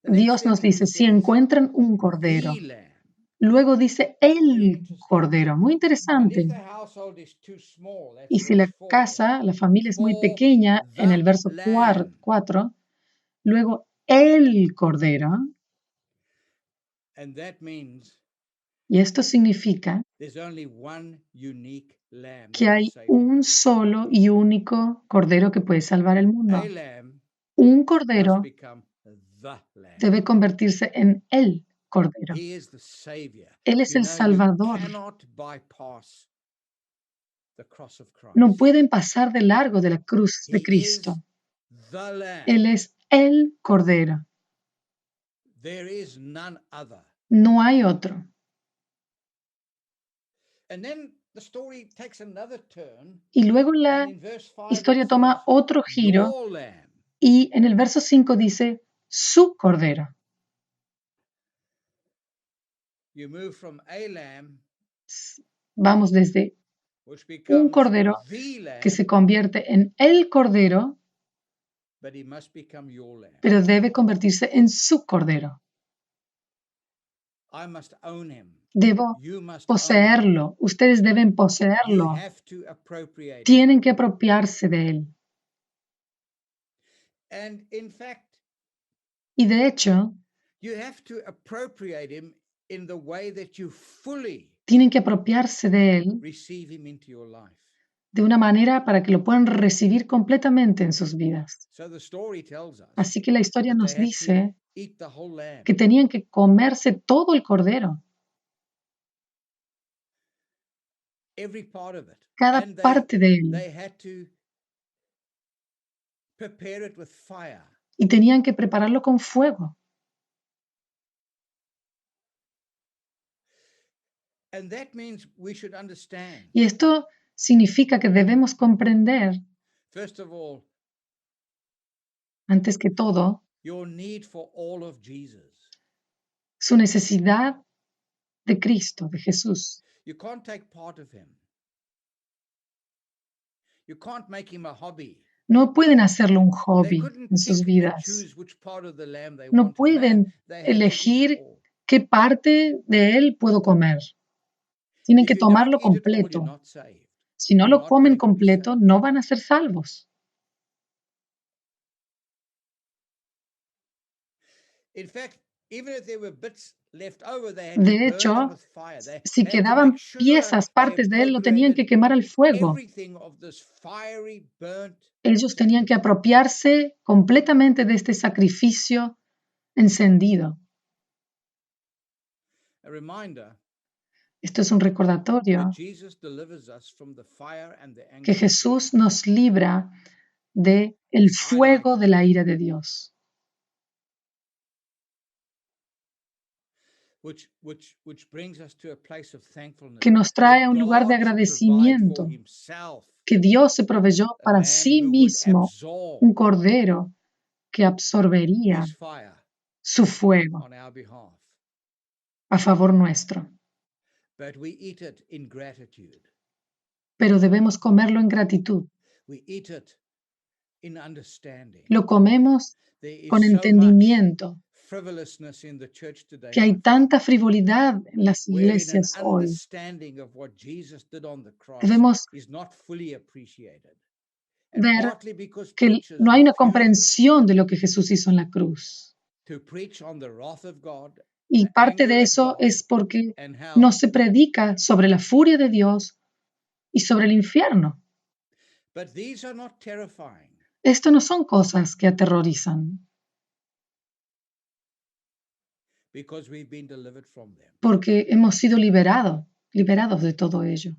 [SPEAKER 2] Dios nos dice, si encuentran un cordero. Luego dice el cordero. Muy interesante. Y si la casa, la familia es muy pequeña, en el verso 4, luego el cordero. Y esto significa que hay un solo y único cordero que puede salvar el mundo. Un cordero debe convertirse en el cordero. Él es el Salvador. No pueden pasar de largo de la cruz de Cristo. Él es el cordero. No hay otro. Y luego la historia toma otro giro y en el verso 5 dice su cordero. Vamos desde un cordero que se convierte en el cordero, pero debe convertirse en su cordero. Debo poseerlo. Ustedes deben poseerlo. Tienen que apropiarse de él. Y de hecho, tienen que apropiarse de él de una manera para que lo puedan recibir completamente en sus vidas. Así que la historia nos dice que tenían que comerse todo el cordero. Cada parte de él. Y tenían que prepararlo con fuego. Y esto significa que debemos comprender, antes que todo, su necesidad de Cristo, de Jesús.
[SPEAKER 3] You can't take part of him. You can't make him a hobby.
[SPEAKER 2] No pueden hacerlo un
[SPEAKER 3] They
[SPEAKER 2] hobby
[SPEAKER 3] couldn't
[SPEAKER 2] en sus
[SPEAKER 3] pick and
[SPEAKER 2] vidas.
[SPEAKER 3] choose which part of the lamb they
[SPEAKER 2] No
[SPEAKER 3] wanted. Man,
[SPEAKER 2] pueden
[SPEAKER 3] they had to eat it
[SPEAKER 2] elegir
[SPEAKER 3] all.
[SPEAKER 2] qué parte de él puedo comer. Tienen
[SPEAKER 3] If
[SPEAKER 2] que
[SPEAKER 3] you don't
[SPEAKER 2] tomarlo
[SPEAKER 3] eat it all, you're
[SPEAKER 2] completo.
[SPEAKER 3] not saved.
[SPEAKER 2] Si no
[SPEAKER 3] You're
[SPEAKER 2] lo
[SPEAKER 3] not
[SPEAKER 2] comen
[SPEAKER 3] going to be
[SPEAKER 2] completo,
[SPEAKER 3] saved.
[SPEAKER 2] no van a ser salvos.
[SPEAKER 3] In fact, even if there were bits left over, they had to
[SPEAKER 2] De
[SPEAKER 3] burn them
[SPEAKER 2] hecho,
[SPEAKER 3] with fire. They
[SPEAKER 2] si
[SPEAKER 3] had to make
[SPEAKER 2] quedaban
[SPEAKER 3] sure
[SPEAKER 2] piezas,
[SPEAKER 3] they
[SPEAKER 2] partes de él, lo tenían que
[SPEAKER 3] appropriated
[SPEAKER 2] quemar al fuego.
[SPEAKER 3] everything of this fiery, burnt
[SPEAKER 2] Ellos tenían que apropiarse completamente de este sacrificio encendido.
[SPEAKER 3] a reminder
[SPEAKER 2] Esto es un
[SPEAKER 3] that
[SPEAKER 2] recordatorio
[SPEAKER 3] Jesus delivers us from the fire and the anger
[SPEAKER 2] que
[SPEAKER 3] of God,
[SPEAKER 2] Jesús nos libra de el fuego de la ira de Dios,
[SPEAKER 3] which brings us to a place of thankfulness.
[SPEAKER 2] que nos trae a un lugar de
[SPEAKER 3] God should provide
[SPEAKER 2] agradecimiento,
[SPEAKER 3] for himself
[SPEAKER 2] que Dios se proveyó
[SPEAKER 3] a
[SPEAKER 2] para
[SPEAKER 3] lamb
[SPEAKER 2] sí
[SPEAKER 3] who would
[SPEAKER 2] mismo
[SPEAKER 3] absorb
[SPEAKER 2] un cordero que absorbería
[SPEAKER 3] his fire
[SPEAKER 2] su fuego
[SPEAKER 3] on our behalf.
[SPEAKER 2] a favor nuestro.
[SPEAKER 3] But we eat it in gratitude.
[SPEAKER 2] Pero debemos comerlo en gratitud.
[SPEAKER 3] We eat it in understanding.
[SPEAKER 2] Lo comemos
[SPEAKER 3] There is
[SPEAKER 2] con
[SPEAKER 3] so much
[SPEAKER 2] entendimiento,
[SPEAKER 3] frivolousness in the church today,
[SPEAKER 2] que hay
[SPEAKER 3] my
[SPEAKER 2] tanta frivolidad en las
[SPEAKER 3] wherein an
[SPEAKER 2] iglesias hoy.
[SPEAKER 3] understanding of what Jesus did on the cross
[SPEAKER 2] Debemos
[SPEAKER 3] is not fully appreciated. And
[SPEAKER 2] ver
[SPEAKER 3] partly because
[SPEAKER 2] que
[SPEAKER 3] preachers
[SPEAKER 2] no hay una
[SPEAKER 3] refuse
[SPEAKER 2] comprensión de lo que Jesús hizo en la cruz.
[SPEAKER 3] to preach on the wrath of God,
[SPEAKER 2] Y
[SPEAKER 3] the
[SPEAKER 2] parte
[SPEAKER 3] anger
[SPEAKER 2] de
[SPEAKER 3] of
[SPEAKER 2] eso
[SPEAKER 3] God,
[SPEAKER 2] es porque
[SPEAKER 3] and
[SPEAKER 2] no
[SPEAKER 3] hell.
[SPEAKER 2] se predica sobre la furia de Dios y sobre el infierno.
[SPEAKER 3] But these are not terrifying.
[SPEAKER 2] Esto no son cosas que aterrorizan,
[SPEAKER 3] Because we've been delivered from them.
[SPEAKER 2] porque hemos sido liberados de todo ello.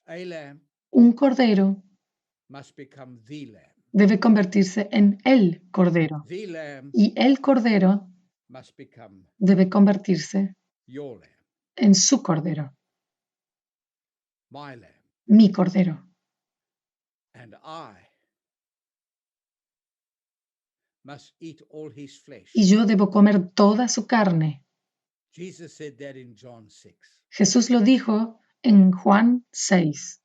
[SPEAKER 3] A lamb
[SPEAKER 2] Un cordero
[SPEAKER 3] must become the lamb.
[SPEAKER 2] debe convertirse en el cordero
[SPEAKER 3] The lamb
[SPEAKER 2] y el cordero
[SPEAKER 3] must become
[SPEAKER 2] debe convertirse
[SPEAKER 3] your lamb,
[SPEAKER 2] en su cordero,
[SPEAKER 3] my lamb.
[SPEAKER 2] mi cordero.
[SPEAKER 3] And I must eat all his flesh.
[SPEAKER 2] Y yo debo comer toda su carne.
[SPEAKER 3] Jesus said that in John 6,
[SPEAKER 2] Jesús lo dijo en Juan 6,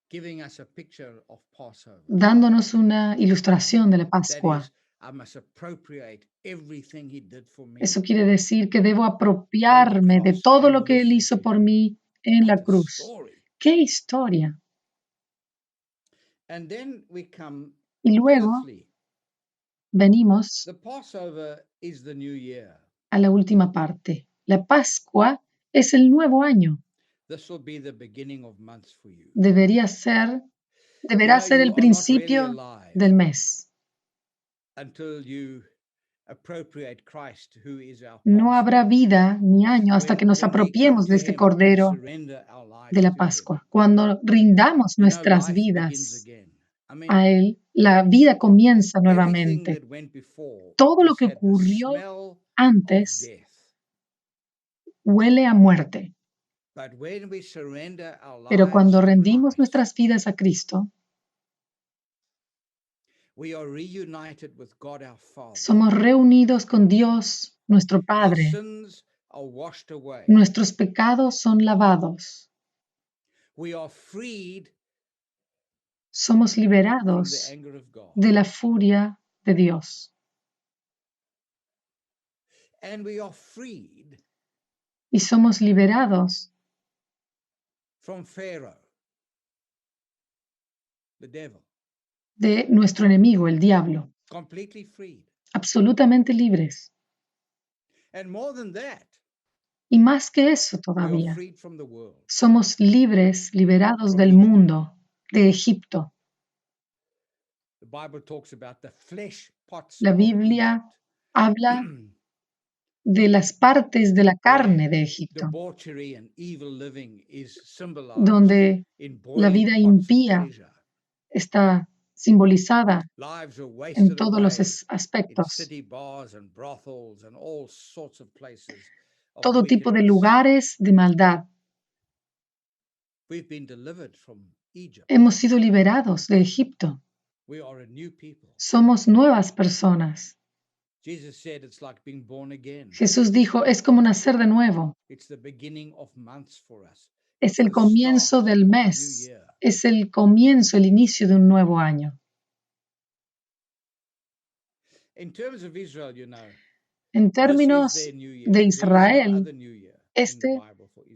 [SPEAKER 3] giving us a picture of Passover.
[SPEAKER 2] dándonos una ilustración de la
[SPEAKER 3] That
[SPEAKER 2] Pascua.
[SPEAKER 3] is, I must appropriate everything he did for me.
[SPEAKER 2] Eso quiere decir que debo apropiarme de todo lo que Él hizo por mí en la
[SPEAKER 3] What a
[SPEAKER 2] cruz.
[SPEAKER 3] story.
[SPEAKER 2] ¡Qué historia!
[SPEAKER 3] And then we come,
[SPEAKER 2] Y luego
[SPEAKER 3] fifthly,
[SPEAKER 2] venimos
[SPEAKER 3] the Passover is the new year.
[SPEAKER 2] a la última parte. La Pascua es el nuevo año.
[SPEAKER 3] This will be the beginning of months for you.
[SPEAKER 2] Deberá ser el principio del mes.
[SPEAKER 3] Until you appropriate Christ, who is our
[SPEAKER 2] No
[SPEAKER 3] Passover.
[SPEAKER 2] habrá vida ni año hasta que nos
[SPEAKER 3] When we come
[SPEAKER 2] apropiemos
[SPEAKER 3] to
[SPEAKER 2] de este
[SPEAKER 3] him and
[SPEAKER 2] Cordero
[SPEAKER 3] surrender our lives
[SPEAKER 2] de la
[SPEAKER 3] to him,
[SPEAKER 2] Pascua. Cuando rindamos nuestras
[SPEAKER 3] life begins
[SPEAKER 2] vidas
[SPEAKER 3] again. I mean,
[SPEAKER 2] a Él, la vida comienza
[SPEAKER 3] everything
[SPEAKER 2] nuevamente.
[SPEAKER 3] that went before
[SPEAKER 2] Todo lo
[SPEAKER 3] just
[SPEAKER 2] que
[SPEAKER 3] had the
[SPEAKER 2] ocurrió
[SPEAKER 3] smell of
[SPEAKER 2] antes
[SPEAKER 3] death.
[SPEAKER 2] huele a muerte.
[SPEAKER 3] But when we surrender our
[SPEAKER 2] Pero cuando
[SPEAKER 3] lives to
[SPEAKER 2] rendimos
[SPEAKER 3] Christ,
[SPEAKER 2] nuestras vidas a Cristo,
[SPEAKER 3] we are reunited with God our Father.
[SPEAKER 2] somos reunidos con Dios, nuestro
[SPEAKER 3] Our
[SPEAKER 2] Padre.
[SPEAKER 3] sins are washed away.
[SPEAKER 2] Nuestros pecados son lavados.
[SPEAKER 3] We are freed
[SPEAKER 2] Somos
[SPEAKER 3] from the
[SPEAKER 2] liberados
[SPEAKER 3] anger of God.
[SPEAKER 2] de la furia de Dios.
[SPEAKER 3] And we are freed
[SPEAKER 2] Y somos liberados
[SPEAKER 3] from Pharaoh, the devil.
[SPEAKER 2] de nuestro enemigo, el diablo.
[SPEAKER 3] Completely freed.
[SPEAKER 2] Absolutamente libres.
[SPEAKER 3] And more than that,
[SPEAKER 2] Y más que eso
[SPEAKER 3] we are
[SPEAKER 2] todavía,
[SPEAKER 3] freed from the world.
[SPEAKER 2] somos liberados del mundo, de Egipto.
[SPEAKER 3] The Bible talks about the flesh pots
[SPEAKER 2] La
[SPEAKER 3] of
[SPEAKER 2] Biblia habla
[SPEAKER 3] Egypt.
[SPEAKER 2] de las partes de la carne de
[SPEAKER 3] Where
[SPEAKER 2] Egipto,
[SPEAKER 3] debauchery and evil living is symbolized
[SPEAKER 2] donde
[SPEAKER 3] in
[SPEAKER 2] la
[SPEAKER 3] boiling
[SPEAKER 2] vida
[SPEAKER 3] pots of
[SPEAKER 2] impía
[SPEAKER 3] pleasure.
[SPEAKER 2] está simbolizada
[SPEAKER 3] Lives are
[SPEAKER 2] en
[SPEAKER 3] wasted
[SPEAKER 2] todos los
[SPEAKER 3] away in
[SPEAKER 2] aspectos.
[SPEAKER 3] city bars and brothels and all sorts of places of
[SPEAKER 2] Todo tipo de
[SPEAKER 3] wickedness.
[SPEAKER 2] lugares de maldad.
[SPEAKER 3] We've been delivered from Egypt.
[SPEAKER 2] Hemos sido liberados de Egipto.
[SPEAKER 3] We are a new people.
[SPEAKER 2] Somos nuevas personas.
[SPEAKER 3] Jesus said it's like being born again.
[SPEAKER 2] Jesús dijo, es como nacer de nuevo.
[SPEAKER 3] It's the beginning of months for us.
[SPEAKER 2] Es el comienzo del mes. Es el comienzo, el inicio de un nuevo año.
[SPEAKER 3] In terms of Israel, you know,
[SPEAKER 2] En términos de Israel, este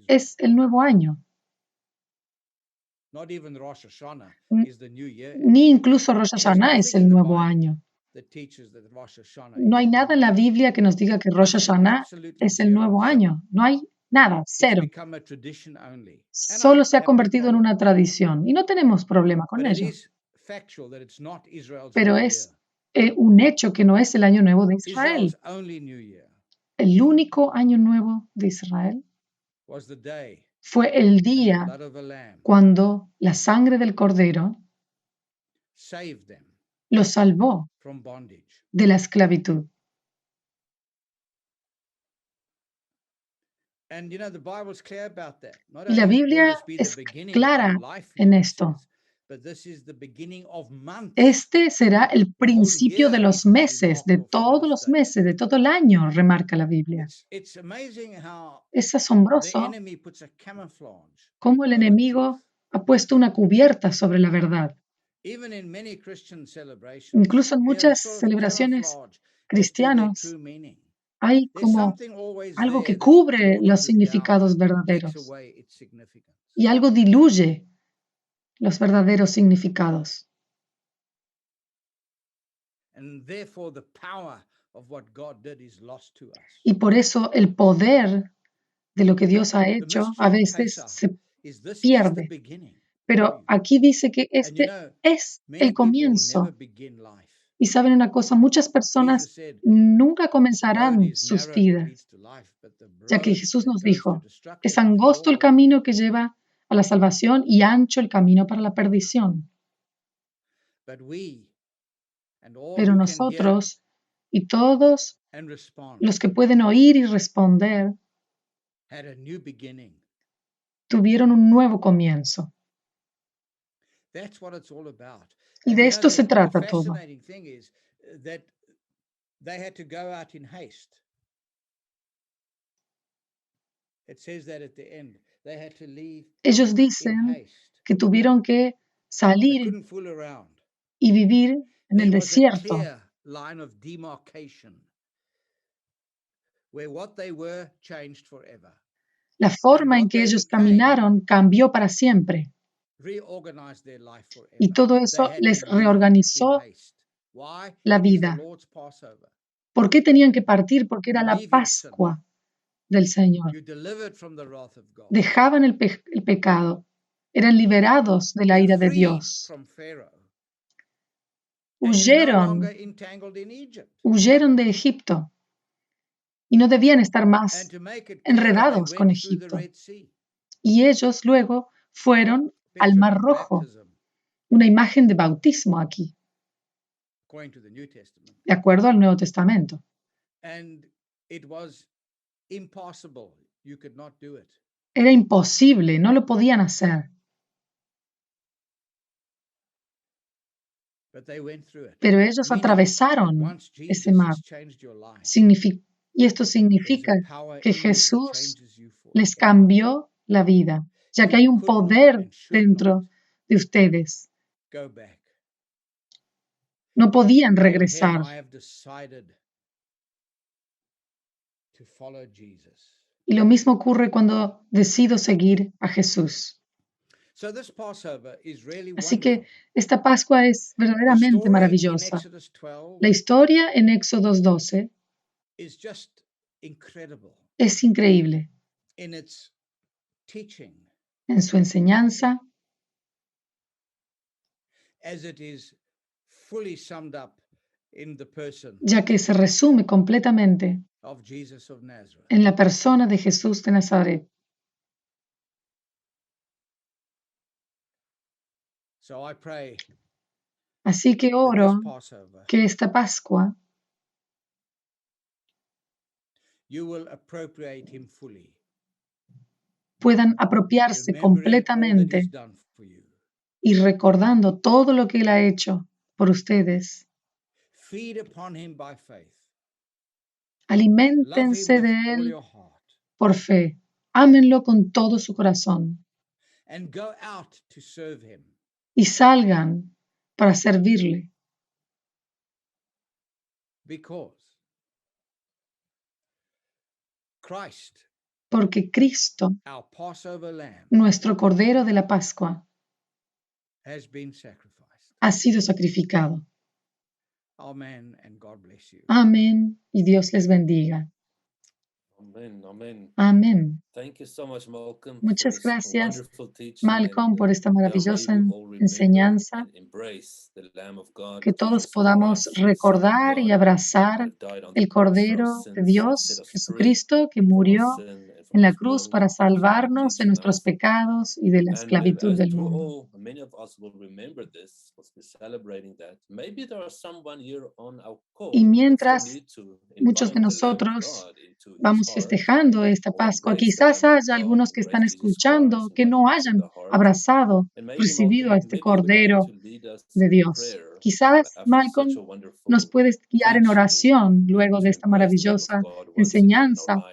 [SPEAKER 2] es el nuevo año.
[SPEAKER 3] Not even Rosh Hashanah is the new year.
[SPEAKER 2] Ni incluso Rosh Hashanah es el nuevo año. No hay nada en la Biblia que nos diga que Rosh Hashanah es el nuevo año. No hay nada, cero. Solo se ha convertido en una tradición y no tenemos problema con ello. Pero es un hecho que no es el año nuevo de Israel. El único año nuevo de Israel fue el día cuando la sangre del Cordero los salvó de la esclavitud. Y la Biblia es clara en esto. Este será el principio de los meses, de todos los meses, de todo el año, remarca la Biblia. Es asombroso cómo el enemigo ha puesto una cubierta sobre la verdad. Incluso en muchas celebraciones cristianas hay como algo que cubre los significados verdaderos y algo diluye los verdaderos significados. Y por eso el poder de lo que Dios ha hecho a veces se pierde. Pero aquí dice que este es el comienzo. Y saben una cosa, muchas personas nunca comenzarán sus vidas, ya que Jesús nos dijo, es angosto el camino que lleva a la salvación y ancho el camino para la perdición. Pero nosotros y todos los que pueden oír y responder tuvieron un nuevo comienzo. Y de esto se trata todo. Ellos dicen que tuvieron que salir y vivir en el desierto. La forma en que ellos caminaron cambió para siempre. Y todo eso les reorganizó la vida. ¿Por qué tenían que partir? Porque era la Pascua del Señor. Dejaban el pecado, eran liberados de la ira de Dios. Huyeron de Egipto y no debían estar más enredados con Egipto. Y ellos luego fueron al Mar Rojo, una imagen de bautismo aquí, de acuerdo al Nuevo Testamento. Era imposible, no lo podían hacer. Pero ellos atravesaron ese mar. Y esto significa que Jesús les cambió la vida, ya que hay un poder dentro de ustedes. No podían regresar. Y lo mismo ocurre cuando decido seguir a Jesús. Así que esta Pascua es verdaderamente maravillosa. La historia en Éxodo 12 es increíble en su enseñanza, ya que se resume completamente en la persona de Jesús de Nazaret. Así que oro que esta Pascua puedan apropiarse completamente y recordando todo lo que Él ha hecho por ustedes, Aliméntense de Él por fe. Ámenlo con todo su corazón. Y salgan para servirle. Porque Cristo, nuestro Cordero de la Pascua, ha sido sacrificado. Amén. Y Dios les bendiga. Amén. Muchas gracias, Malcolm, por esta maravillosa enseñanza. Que todos podamos recordar y abrazar el Cordero de Dios, Jesucristo, que murió en la cruz para salvarnos de nuestros pecados y de la esclavitud del mundo. Y mientras muchos de nosotros vamos festejando esta Pascua, quizás haya algunos que están escuchando que no hayan abrazado, recibido a este Cordero de Dios. Quizás, Malcolm, nos puedes guiar en oración luego de esta maravillosa enseñanza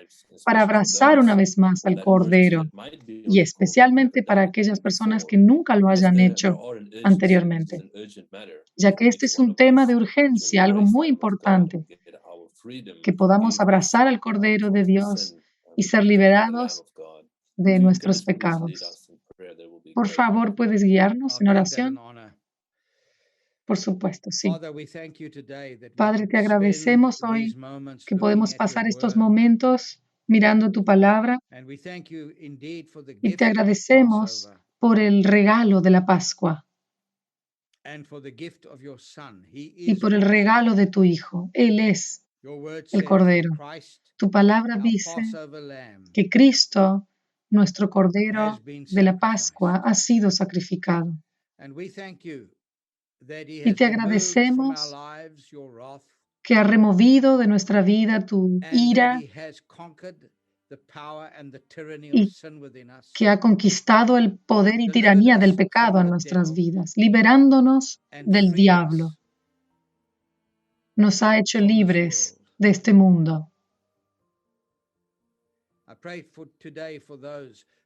[SPEAKER 2] para abrazar una vez más al Cordero y especialmente para aquellas personas que nunca lo hayan hecho anteriormente, ya que este es un tema de urgencia, algo muy importante, que podamos abrazar al Cordero de Dios y ser liberados de nuestros pecados. Por favor, ¿puedes guiarnos en oración? Por supuesto, sí. Padre, te agradecemos hoy que podemos pasar estos momentos mirando tu palabra y te agradecemos por el regalo de la Pascua y por el regalo de tu Hijo. Él es el Cordero. Tu palabra dice que Cristo, nuestro Cordero de la Pascua, ha sido sacrificado. Y te agradecemos que ha removido de nuestra vida tu ira y que ha conquistado el poder y tiranía del pecado en nuestras vidas, liberándonos del diablo. Nos ha hecho libres de este mundo.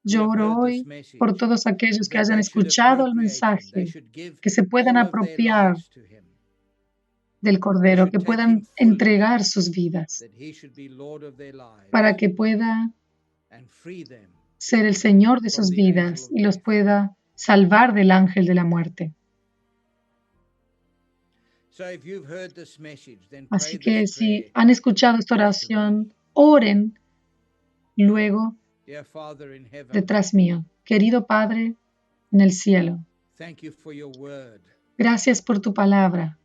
[SPEAKER 2] Yo oro hoy por todos aquellos que hayan escuchado el mensaje, que se puedan apropiar del Cordero, que puedan entregar sus vidas para que pueda ser el Señor de sus vidas y los pueda salvar del ángel de la muerte. Así que si han escuchado esta oración, oren luego detrás mío. Querido Padre en el cielo, gracias por tu palabra.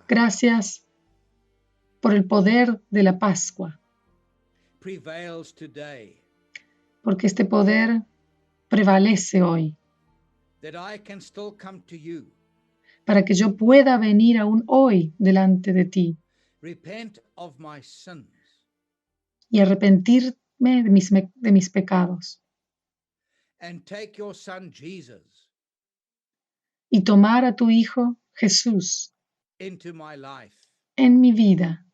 [SPEAKER 2] Gracias por el poder de la Pascua, porque este poder prevalece hoy, para que yo pueda venir aún hoy delante de ti y arrepentirme de mis pecados y tomar a tu Hijo Jesús en mi vida.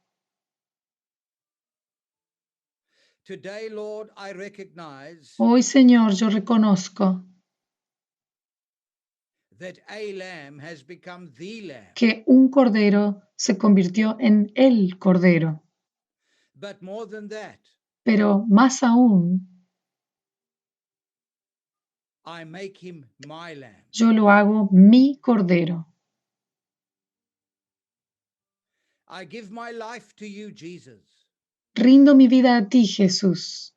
[SPEAKER 2] Hoy, Señor, yo reconozco que un cordero se convirtió en el cordero. Pero más aún, yo lo hago mi cordero. Rindo mi vida a ti, Jesús,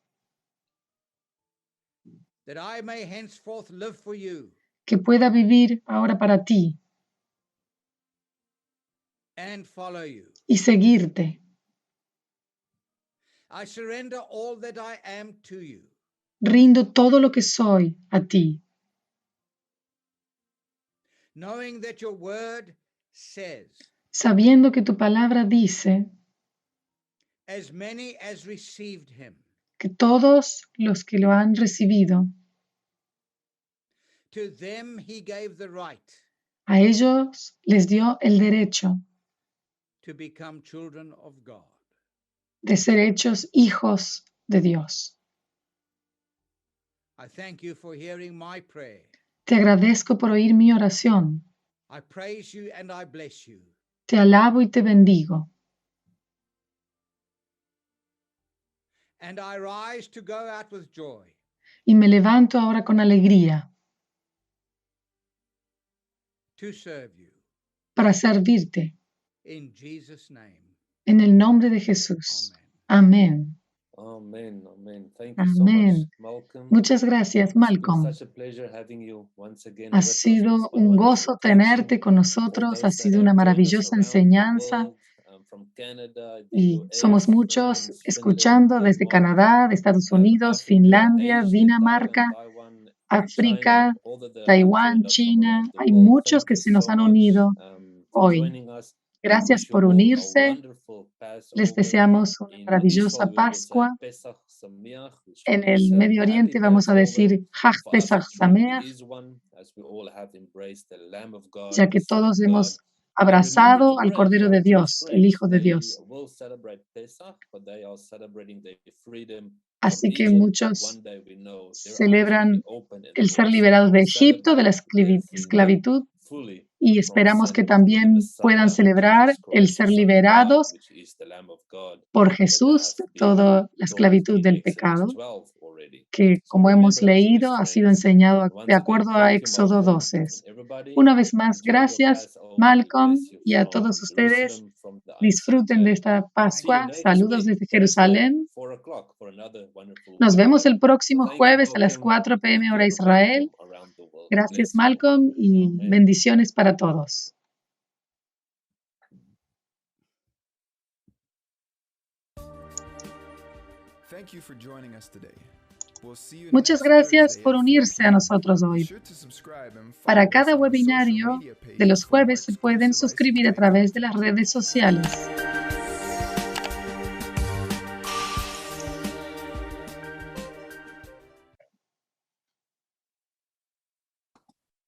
[SPEAKER 2] que pueda vivir ahora para ti y seguirte. Rindo todo lo que soy a ti, sabiendo que tu palabra dice que todos los que lo han recibido, a ellos les dio el derecho
[SPEAKER 3] to become children of God.
[SPEAKER 2] de ser hechos hijos de Dios.
[SPEAKER 3] I thank you for hearing my prayer.
[SPEAKER 2] Te agradezco por oír mi oración.
[SPEAKER 3] I praise you and I bless you.
[SPEAKER 2] Te alabo y te bendigo.
[SPEAKER 3] And I rise to go out with joy.
[SPEAKER 2] Y me levanto ahora con alegría
[SPEAKER 3] To serve you.
[SPEAKER 2] para servirte.
[SPEAKER 3] In Jesus' name.
[SPEAKER 2] En el nombre de Jesús. Amén.
[SPEAKER 1] Amén. Amén. Thank you so much,
[SPEAKER 2] Amén.
[SPEAKER 1] Malcolm.
[SPEAKER 2] Muchas gracias, Malcolm.
[SPEAKER 1] It's been such a pleasure having you once again
[SPEAKER 2] Ha
[SPEAKER 1] with us.
[SPEAKER 2] sido
[SPEAKER 1] It's been
[SPEAKER 2] un
[SPEAKER 1] wonderful
[SPEAKER 2] gozo
[SPEAKER 1] teaching.
[SPEAKER 2] tenerte con
[SPEAKER 1] For
[SPEAKER 2] nosotros. Ha
[SPEAKER 1] those that
[SPEAKER 2] sido
[SPEAKER 1] have
[SPEAKER 2] una
[SPEAKER 1] joined us
[SPEAKER 2] maravillosa
[SPEAKER 1] around the
[SPEAKER 2] enseñanza.
[SPEAKER 1] world, from Canada, the
[SPEAKER 2] Y
[SPEAKER 1] US,
[SPEAKER 2] somos muchos
[SPEAKER 1] France,
[SPEAKER 2] escuchando
[SPEAKER 1] Finland,
[SPEAKER 2] desde
[SPEAKER 1] Denmark,
[SPEAKER 2] Canadá, de Estados Unidos,
[SPEAKER 1] Africa,
[SPEAKER 2] Finlandia,
[SPEAKER 1] Asia,
[SPEAKER 2] Dinamarca,
[SPEAKER 1] Thailand, Taiwan,
[SPEAKER 2] África,
[SPEAKER 1] China, all of the have
[SPEAKER 2] Taiwán,
[SPEAKER 1] joined us from
[SPEAKER 2] China.
[SPEAKER 1] around the
[SPEAKER 2] Hay
[SPEAKER 1] world.
[SPEAKER 2] muchos
[SPEAKER 1] Thank
[SPEAKER 2] que
[SPEAKER 1] you
[SPEAKER 2] se nos
[SPEAKER 1] so
[SPEAKER 2] han
[SPEAKER 1] much
[SPEAKER 2] unido
[SPEAKER 1] for
[SPEAKER 2] hoy.
[SPEAKER 1] joining us. We
[SPEAKER 2] Gracias
[SPEAKER 1] wish you
[SPEAKER 2] por
[SPEAKER 1] all a
[SPEAKER 2] unirse.
[SPEAKER 1] wonderful
[SPEAKER 2] Les
[SPEAKER 1] Passover.
[SPEAKER 2] deseamos una
[SPEAKER 1] In
[SPEAKER 2] maravillosa
[SPEAKER 1] Israel, we will say
[SPEAKER 2] Pascua.
[SPEAKER 1] Pesach Sameach, which
[SPEAKER 2] En
[SPEAKER 1] means
[SPEAKER 2] el Medio
[SPEAKER 1] Happy
[SPEAKER 2] Oriente vamos a
[SPEAKER 1] Passover.
[SPEAKER 2] decir Hag
[SPEAKER 1] For us,
[SPEAKER 2] Pesach
[SPEAKER 1] it truly
[SPEAKER 2] Sameach,
[SPEAKER 1] is one, as we all have embraced the Lamb of God,
[SPEAKER 2] ya
[SPEAKER 1] the
[SPEAKER 2] que
[SPEAKER 1] Son
[SPEAKER 2] todos
[SPEAKER 1] of
[SPEAKER 2] hemos
[SPEAKER 1] God. And remember to
[SPEAKER 2] abrazado al
[SPEAKER 1] pray
[SPEAKER 2] Cordero
[SPEAKER 1] for
[SPEAKER 2] de
[SPEAKER 1] our Jewish
[SPEAKER 2] Dios, el
[SPEAKER 1] friends.
[SPEAKER 2] Hijo de
[SPEAKER 1] They
[SPEAKER 2] Dios.
[SPEAKER 1] will celebrate Pesach, but they are celebrating their freedom from
[SPEAKER 2] Así que
[SPEAKER 1] Egypt.
[SPEAKER 2] muchos
[SPEAKER 1] One day we know their eyes will be
[SPEAKER 2] celebran
[SPEAKER 1] open and
[SPEAKER 2] el
[SPEAKER 1] they
[SPEAKER 2] ser
[SPEAKER 1] will
[SPEAKER 2] liberados de Egipto, de la
[SPEAKER 1] celebrate their freedom
[SPEAKER 2] esclavitud,
[SPEAKER 1] fully
[SPEAKER 2] y
[SPEAKER 1] from
[SPEAKER 2] esperamos que
[SPEAKER 1] sin in the
[SPEAKER 2] también puedan
[SPEAKER 1] Messiah,
[SPEAKER 2] celebrar
[SPEAKER 1] Jesus
[SPEAKER 2] el
[SPEAKER 1] Christ,
[SPEAKER 2] ser
[SPEAKER 1] the Son of God,
[SPEAKER 2] liberados
[SPEAKER 1] which is the Lamb of God,
[SPEAKER 2] por
[SPEAKER 1] that
[SPEAKER 2] Jesús
[SPEAKER 1] have
[SPEAKER 2] de
[SPEAKER 1] been
[SPEAKER 2] toda la
[SPEAKER 1] taught
[SPEAKER 2] esclavitud
[SPEAKER 1] in
[SPEAKER 2] del
[SPEAKER 1] Exodus
[SPEAKER 2] pecado,
[SPEAKER 1] 12 already.
[SPEAKER 2] que
[SPEAKER 1] So
[SPEAKER 2] como hemos
[SPEAKER 1] remember our Jewish
[SPEAKER 2] leído ha sido
[SPEAKER 1] friends.
[SPEAKER 2] enseñado
[SPEAKER 1] And
[SPEAKER 2] de
[SPEAKER 1] once again,
[SPEAKER 2] acuerdo a
[SPEAKER 1] thank you,
[SPEAKER 2] Éxodo
[SPEAKER 1] Malcolm,
[SPEAKER 2] 12.
[SPEAKER 1] and everybody.
[SPEAKER 2] Una vez más,
[SPEAKER 1] Enjoy your
[SPEAKER 2] gracias,
[SPEAKER 1] Passover. We
[SPEAKER 2] Malcolm,
[SPEAKER 1] bless you
[SPEAKER 2] y a
[SPEAKER 1] from
[SPEAKER 2] todos ustedes.
[SPEAKER 1] Jerusalem, from the
[SPEAKER 2] Disfruten de
[SPEAKER 1] ICJ.
[SPEAKER 2] esta
[SPEAKER 1] And see you
[SPEAKER 2] Pascua.
[SPEAKER 1] next
[SPEAKER 2] Saludos
[SPEAKER 1] week,
[SPEAKER 2] desde
[SPEAKER 1] Thursday,
[SPEAKER 2] Jerusalén.
[SPEAKER 1] 4 o'clock, for another wonderful
[SPEAKER 2] Nos vemos
[SPEAKER 1] weekend.
[SPEAKER 2] el próximo
[SPEAKER 1] So thank you,
[SPEAKER 2] jueves a las
[SPEAKER 1] Malcolm.
[SPEAKER 2] 4 p.m.
[SPEAKER 1] Thank you,
[SPEAKER 2] hora
[SPEAKER 1] everybody
[SPEAKER 2] Israel.
[SPEAKER 1] from around the world.
[SPEAKER 2] Gracias,
[SPEAKER 1] Bless you all.
[SPEAKER 2] Malcolm, y
[SPEAKER 1] Amen.
[SPEAKER 2] bendiciones para todos.
[SPEAKER 4] Thank you for joining us today. We'll see you
[SPEAKER 2] Muchas
[SPEAKER 4] next
[SPEAKER 2] gracias
[SPEAKER 4] Thursday
[SPEAKER 2] por
[SPEAKER 4] at 4
[SPEAKER 2] unirse a
[SPEAKER 4] p.m.
[SPEAKER 2] nosotros
[SPEAKER 4] Be
[SPEAKER 2] hoy.
[SPEAKER 4] sure to subscribe and
[SPEAKER 2] Para
[SPEAKER 4] follow us
[SPEAKER 2] cada
[SPEAKER 4] on our social
[SPEAKER 2] webinario
[SPEAKER 4] media
[SPEAKER 2] de los
[SPEAKER 4] pages for more
[SPEAKER 2] jueves se pueden
[SPEAKER 4] exclusive
[SPEAKER 2] suscribir a
[SPEAKER 4] ICJ
[SPEAKER 2] través de
[SPEAKER 4] content.
[SPEAKER 2] las redes sociales.